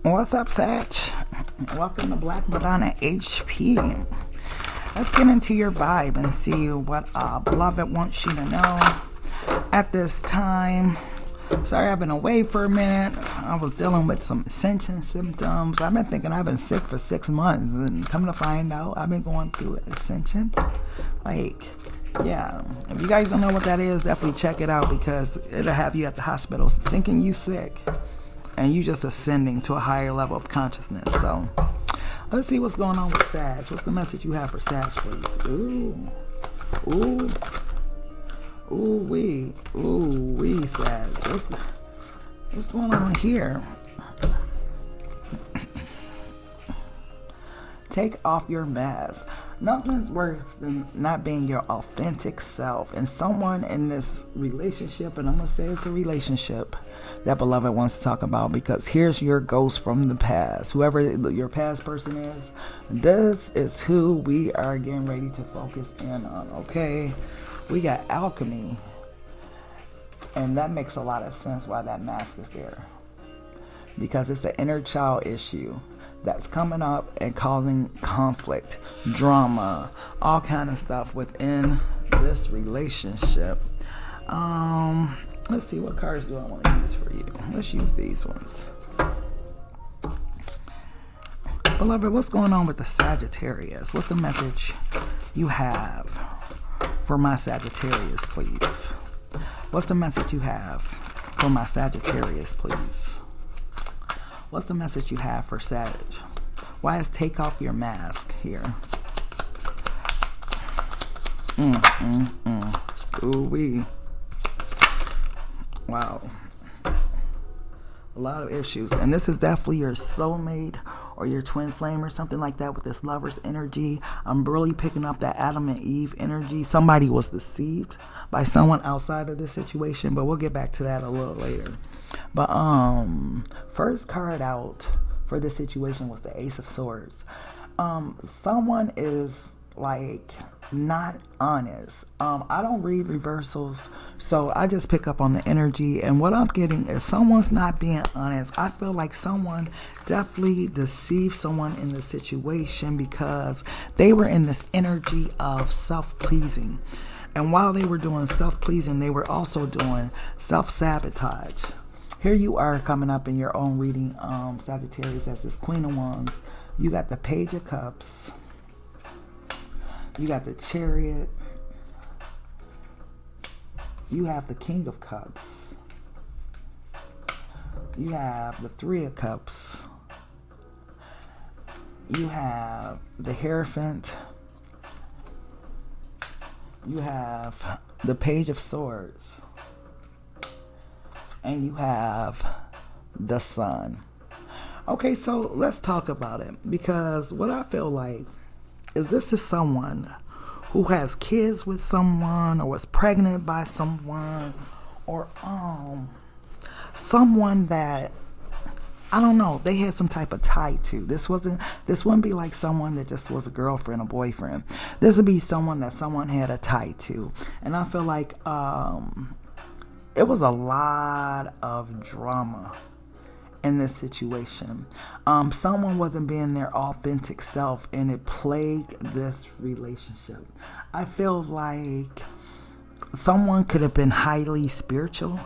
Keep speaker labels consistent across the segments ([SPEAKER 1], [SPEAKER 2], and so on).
[SPEAKER 1] What's up, Sag? Welcome to Black Madonna HP. Let's get into your vibe and see what beloved wants you to know at this time. Sorry, I've been away for a minute. I was dealing with some ascension symptoms. I've been thinking I've been sick for 6 months, and come to find out, I've been going through ascension. Yeah, if you guys don't know what that is, definitely check it out, because it'll have you at the hospital thinking you sick, and you just ascending to a higher level of consciousness. So let's see what's going on with Sag. What's the message you have for Sag, please? Ooh, Sag. What's going on here? Take off your mask. Nothing's worse than not being your authentic self. And someone in this relationship, and I'm going to say it's a relationship that beloved wants to talk about, because here's your ghost from the past. Whoever your past person is, this is who we are getting ready to focus in on, okay? We got alchemy. And that makes a lot of sense why that mask is there. Because it's an inner child issue that's coming up and causing conflict, drama, all kind of stuff within this relationship. Let's see, what cards do I want to use for you? Let's use these ones. Beloved, what's going on with the Sagittarius? What's the message you have for my Sagittarius, please? What's the message you have for my Sagittarius, please? What's the message you have for Sag? Why is take off your mask here? Ooh-wee. Wow. A lot of issues. And this is definitely your soulmate or your twin flame or something like that with this lover's energy. I'm really picking up that Adam and Eve energy. Somebody was deceived by someone outside of this situation, but we'll get back to that a little later. But first card out for this situation was the Ace of Swords. Someone is like not honest. I don't read reversals, so I just pick up on the energy, and what I'm getting is someone's not being honest. I feel like someone definitely deceived someone in this situation because they were in this energy of self-pleasing, and while they were doing self-pleasing, they were also doing self-sabotage. Here you are coming up in your own reading, Sagittarius, as this Queen of Wands. You got the Page of Cups. You got the Chariot. You have the King of Cups. You have the Three of Cups. You have the Hierophant. You have the Page of Swords. And you have the Sun. Okay, so let's talk about it, because what I feel like is this is someone who has kids with someone, or was pregnant by someone, or someone that, I don't know, they had some type of tie to. This wouldn't be like someone that just was a girlfriend or boyfriend. This would be someone that someone had a tie to. And I feel like it was a lot of drama in this situation. Someone wasn't being their authentic self, and it plagued this relationship. I feel like someone could have been highly spiritual,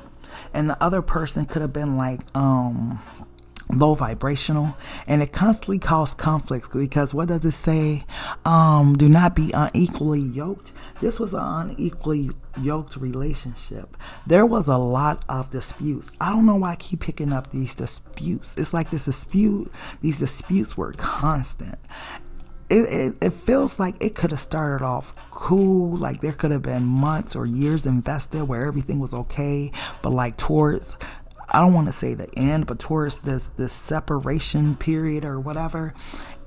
[SPEAKER 1] and the other person could have been like low vibrational, and it constantly caused conflicts, because what does it say? Do not be unequally yoked. This was an unequally yoked relationship. There was a lot of disputes. I don't know why I keep picking up these disputes. It's like these disputes were constant. It feels like it could have started off cool, like there could have been months or years invested where everything was okay, but like towards, I don't want to say the end, but towards this separation period or whatever,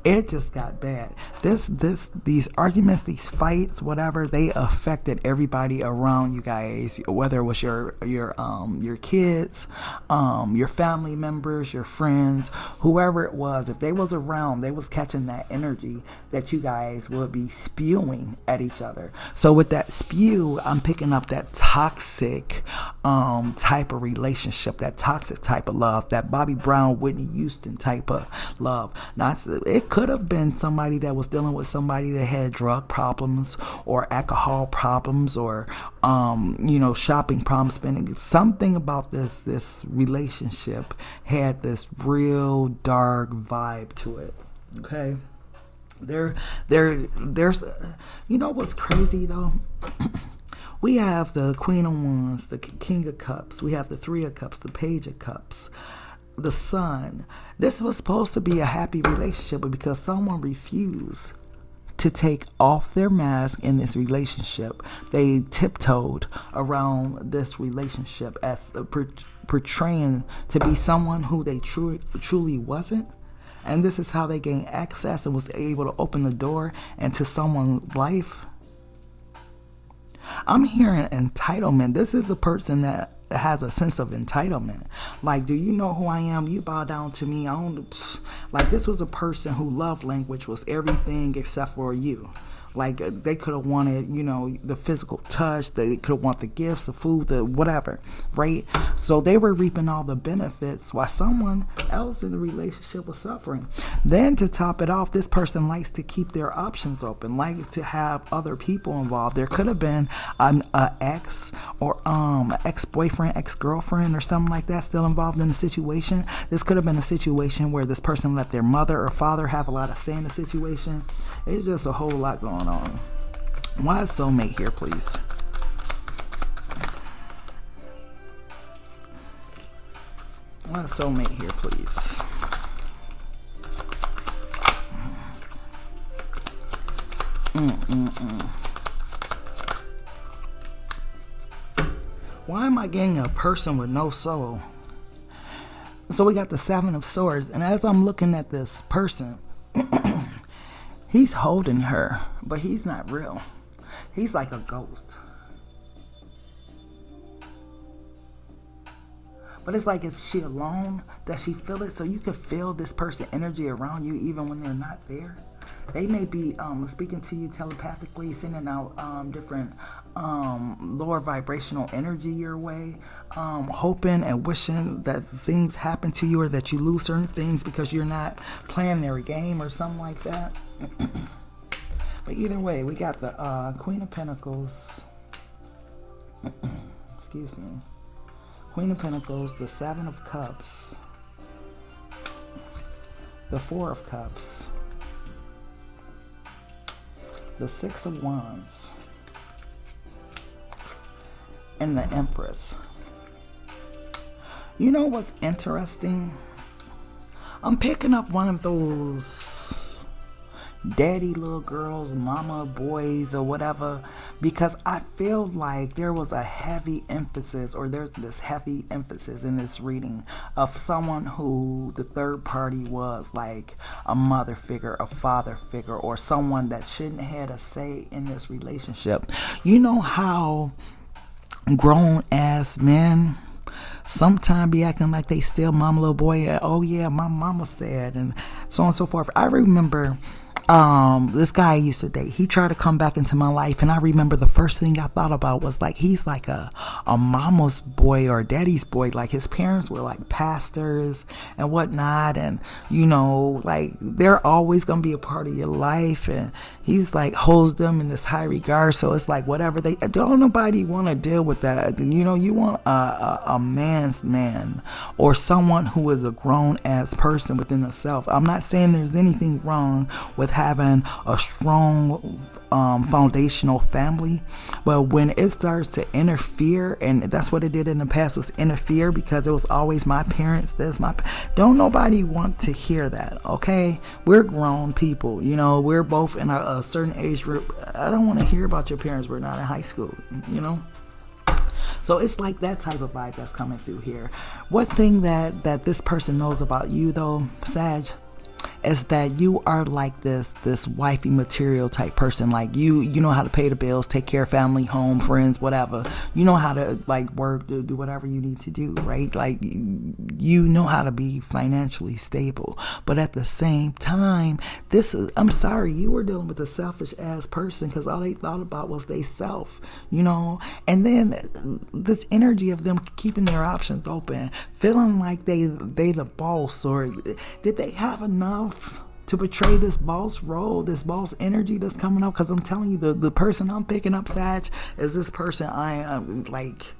[SPEAKER 1] It just got bad. These arguments, these fights, whatever, they affected everybody around you guys. Whether it was your kids, your family members, your friends, whoever it was. If they was around, they was catching that energy that you guys would be spewing at each other. So with that spew, I'm picking up that toxic type of relationship, that toxic type of love, that Bobby Brown, Whitney Houston type of love. Now, it could have been somebody that was dealing with somebody that had drug problems or alcohol problems or shopping problems, spending. Something about this relationship had this real dark vibe to it. Okay, there's what's crazy though. We have the Queen of Wands, the King of Cups. We have the Three of Cups, the Page of Cups, the Sun. This was supposed to be a happy relationship, but because someone refused to take off their mask in this relationship, they tiptoed around this relationship as portraying to be someone who they truly wasn't. And this is how they gained access and was able to open the door into someone's life. I'm hearing entitlement. This is a person that has a sense of entitlement. Like, do you know who I am? You bow down to me. Like, this was a person who love language was everything except for you. Like, they could have wanted, the physical touch. They could have wanted the gifts, the food, the whatever, right? So they were reaping all the benefits while someone else in the relationship was suffering. Then to top it off, this person likes to keep their options open, like to have other people involved. There could have been an ex or ex-boyfriend, ex-girlfriend or something like that still involved in the situation. This could have been a situation where this person let their mother or father have a lot of say in the situation. It's just a whole lot going on. Why is soulmate here, please? Why is soulmate here, please? Why am I getting a person with no soul? So we got the Seven of Swords, and as I'm looking at this person, he's holding her, but he's not real. He's like a ghost. But it's like, is she alone? Does she feel it? So you can feel this person's energy around you even when they're not there. They may be speaking to you telepathically, sending out different lower vibrational energy your way, hoping and wishing that things happen to you or that you lose certain things because you're not playing their game or something like that. But either way, we got the Queen of Pentacles. Excuse me. Queen of Pentacles, the Seven of Cups, the Four of Cups, the Six of Wands, and the Empress. You know what's interesting? I'm picking up one of those daddy little girls, mama boys, or whatever, because I feel like there was a heavy emphasis, or there's this heavy emphasis in this reading of someone who the third party was like a mother figure, a father figure, or someone that shouldn't have had a say in this relationship. You know how grown ass men sometimes be acting like they still mama little boy. Oh yeah, my mama said, and so on and so forth. I remember this guy I used to date, he tried to come back into my life, and I remember the first thing I thought about was like, he's like a mama's boy or a daddy's boy. Like his parents were like pastors and whatnot, and like they're always gonna be a part of your life, and he's like holds them in this high regard. So it's like whatever, they don't nobody want to deal with that. You want a man's man, or someone who is a grown ass person within themselves. I'm not saying there's anything wrong with having a strong foundational family, but when it starts to interfere, and that's what it did in the past, was interfere, because it was always my parents, don't nobody want to hear that. Okay, we're grown people, we're both in a certain age group. I don't want to hear about your parents. We're not in high school, So it's like that type of vibe that's coming through here. One thing that this person knows about you though, Sag, is that you are like this wifey material type person. Like you know how to pay the bills, take care of family, home, friends, whatever. You know how to like work, do whatever you need to do, right? Like you know how to be financially stable. But at the same time, I'm sorry, you were dealing with a selfish ass person, because all they thought about was they self, you know. And then this energy of them keeping their options open, feeling like they the boss, or did they have enough to portray this boss role, this boss energy that's coming up? Because I'm telling you, the person I'm picking up, Sag, is this person I am like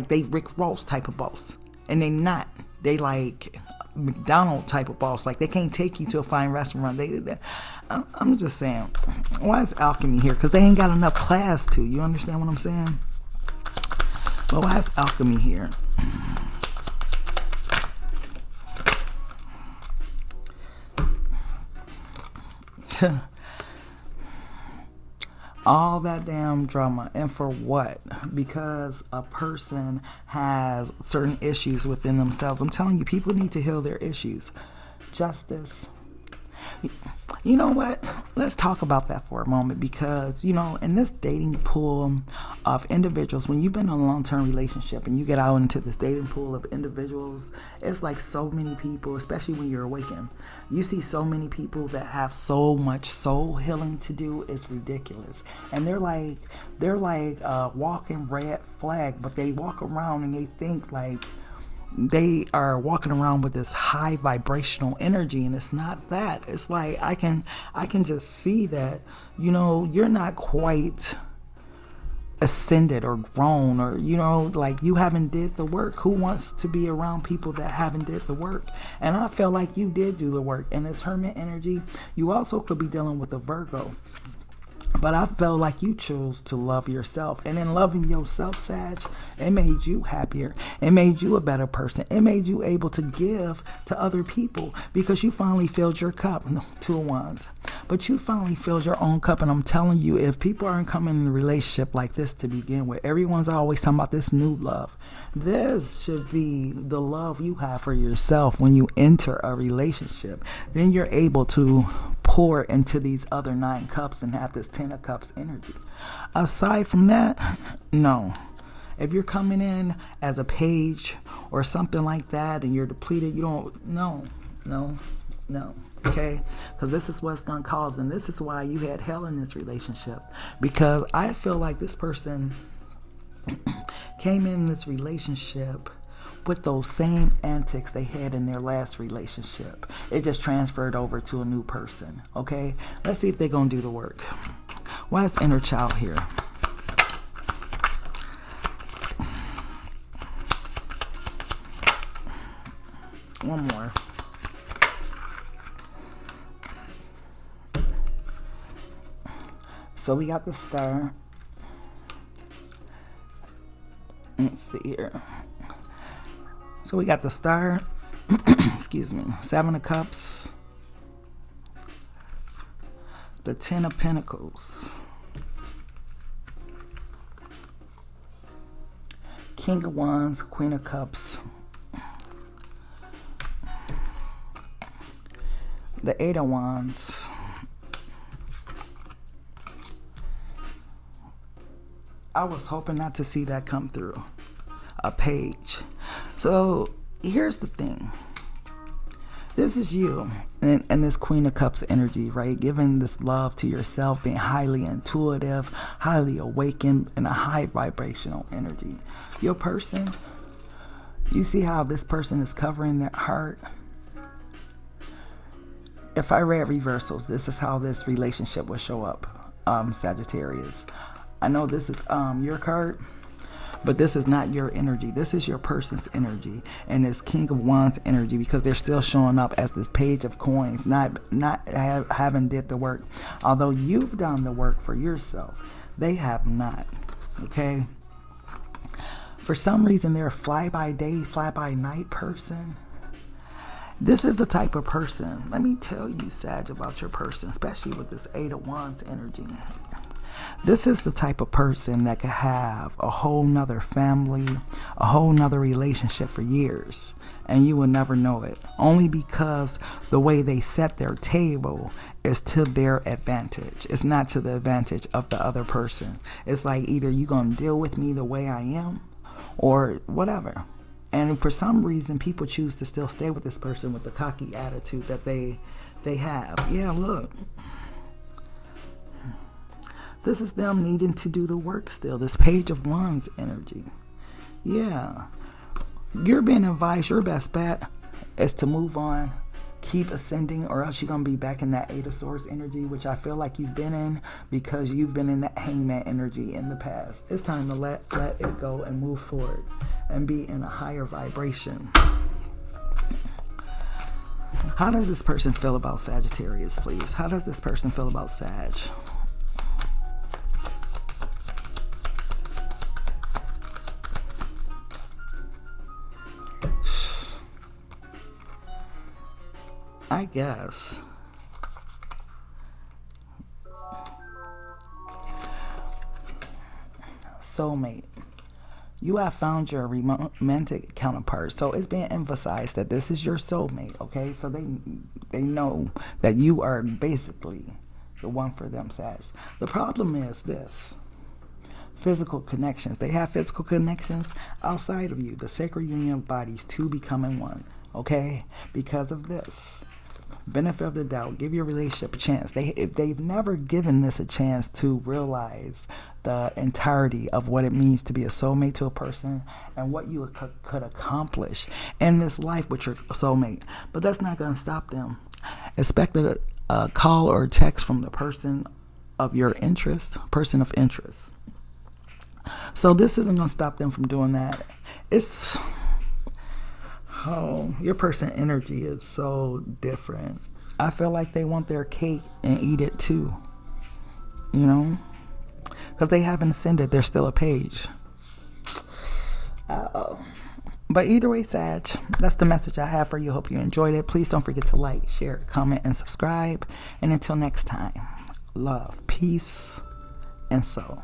[SPEAKER 1] they Rick Ross type of boss, and they not. They like McDonald type of boss. Like they can't take you to a fine restaurant. I'm just saying, why is alchemy here? Because they ain't got enough class to. You understand what I'm saying? But why is alchemy here? All that damn drama, and for what? Because a person has certain issues within themselves. I'm telling you, people need to heal their issues. Justice. You know what? Let's talk about that for a moment, because, you know, in this dating pool of individuals, when you've been in a long-term relationship and you get out into this dating pool of individuals, it's like so many people, especially when you're awakened, you see so many people that have so much soul healing to do. It's ridiculous. And they're like walking red flag, but they walk around and they think like they are walking around with this high vibrational energy, and it's not that. It's like I can just see that, you know, you're not quite ascended or grown, or, you know, like you haven't did the work. Who wants to be around people that haven't did the work? And I feel like you did do the work. And this hermit energy, you also could be dealing with a Virgo. But I felt like you chose to love yourself. And in loving yourself, Sag, it made you happier. It made you a better person. It made you able to give to other people, because you finally filled your cup. No, 2 of Wands. But you finally filled your own cup. And I'm telling you, if people aren't coming in a relationship like this to begin with, everyone's always talking about this new love. This should be the love you have for yourself when you enter a relationship. Then you're able to pour into these other 9 cups and have this 10 of cups energy. Aside from that, no. If you're coming in as a page or something like that and you're depleted, you don't, no. Okay? Because this is what's going to cause, and this is why you had hell in this relationship. Because I feel like this person came in this relationship with those same antics they had in their last relationship. It just transferred over to a new person. Okay? Let's see if they're going to do the work. Why is inner child here? One more. So we got the star. Let's see here. So we got the star. Excuse me. 7 of cups. The 10 of pentacles. King of wands. Queen of cups. The 8 of wands. I was hoping not to see that come through. A page. So here's the thing. This is you and this Queen of Cups energy, right? Giving this love to yourself, being highly intuitive, highly awakened, and a high vibrational energy. Your person, you see how this person is covering their heart? If I read reversals, this is how this relationship will show up, Sagittarius. I know this is your card, but this is not your energy. This is your person's energy, and it's King of Wands energy, because they're still showing up as this Page of Coins, not having did the work. Although you've done the work for yourself, they have not. Okay. For some reason, they're a fly-by-day, fly-by-night person. This is the type of person. Let me tell you, Sag, about your person, especially with this 8 of Wands energy. This is the type of person that could have a whole nother family, a whole nother relationship for years, and you will never know it. Only because the way they set their table is to their advantage. It's not to the advantage of the other person. It's like either you're going to deal with me the way I am or whatever. And for some reason, people choose to still stay with this person with the cocky attitude that they have. Yeah, look. This is them needing to do the work still. This Page of Wands energy. Yeah. You're being advised, your best bet is to move on, keep ascending, or else you're going to be back in that Eight of Swords energy, which I feel like you've been in because you've been in that Hangman energy in the past. It's time to let it go and move forward and be in a higher vibration. How does this person feel about Sagittarius, please? How does this person feel about Sag? I guess. Soulmate. You have found your romantic counterpart. So it's being emphasized that this is your soulmate, okay? So they know that you are basically the one for them, Sag. The problem is this. Physical connections. They have physical connections outside of you. The sacred union of bodies, two becoming one, okay? Because of this. Benefit of the doubt. Give your relationship a chance. If they've never given this a chance to realize the entirety of what it means to be a soulmate to a person and what you could accomplish in this life with your soulmate. But that's not going to stop them. Expect a call or a text from the person of your interest, person of interest. So this isn't going to stop them from doing that. Your person energy is so different. I feel like they want their cake and eat it too. You know? Because they haven't ascended. They're still a page. But either way, Sag, that's the message I have for you. Hope you enjoyed it. Please don't forget to like, share, comment, and subscribe. And until next time, love, peace, and soul.